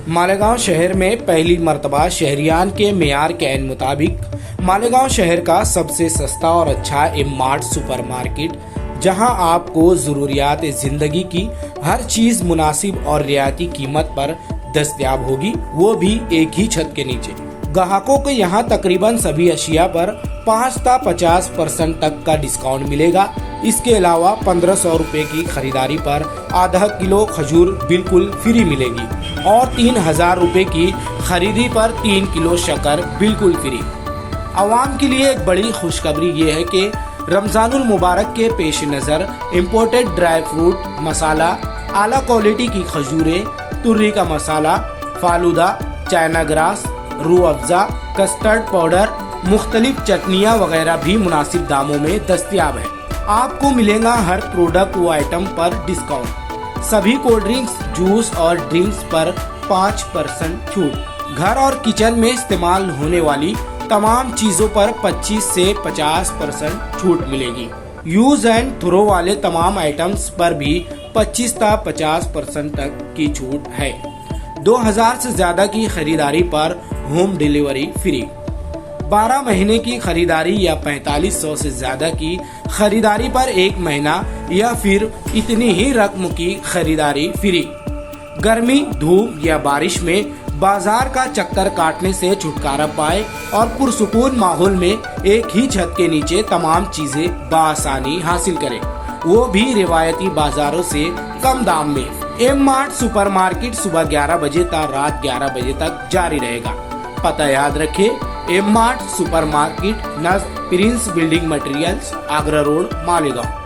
मालेगांव शहर में पहली मर्तबा शहरियान के मेयार के ऐन मुताबिक मालेगांव शहर का सबसे सस्ता और अच्छा एम मार्ट सुपर मार्केट, जहां आपको जरूरियात जिंदगी की हर चीज मुनासिब और रियायती कीमत पर दस्तयाब होगी, वो भी एक ही छत के नीचे। ग्राहकों को यहां तकरीबन सभी अशिया पर 5 से 50% तक का डिस्काउंट मिलेगा। इसके अलावा 1500 रुपए की खरीदारी पर आधा किलो खजूर बिल्कुल फ्री मिलेगी और 3000 रुपए की खरीदी पर 3 किलो शक्कर बिल्कुल फ्री। आवाम के लिए एक बड़ी खुशखबरी ये है कि रमजानुल मुबारक के पेश नज़र इम्पोर्टेड ड्राई फ्रूट, मसाला, आला क्वालिटी की खजूरें, तुर्री का मसाला, falooda, China grass, Rooh Afza, custard powder, मुख्तलिफ चटनियाँ वगैरह भी मुनासिब दामों में दस्तयाब है। आपको मिलेगा हर प्रोडक्ट व आइटम पर डिस्काउंट। सभी कोल्ड ड्रिंक्स, जूस और ड्रिंक्स पर 5% छूट। घर और किचन में इस्तेमाल होने वाली तमाम चीजों पर 25 से 50% छूट मिलेगी। यूज एंड थ्रो वाले तमाम आइटम्स पर भी 25 से 50% तक की छूट है। 2000 से ज्यादा की खरीदारी पर होम डिलीवरी फ्री। 12 महीने की खरीदारी या 4500 से ज्यादा की खरीदारी पर 1 महीना या फिर इतनी ही रकम की खरीदारी फ्री। गर्मी, धूप या बारिश में बाजार का चक्कर काटने से छुटकारा पाए और पुरसुकून माहौल में एक ही छत के नीचे तमाम चीजें बआसानी हासिल करें, वो भी रिवायती बाजारों से कम दाम में। एम मार्ट सुपर मार्केट सुबह 11 बजे तक रात 11 बजे तक जारी रहेगा। पता याद रखें, M mart super market, Naz prince building materials, Agra road, Malegaon.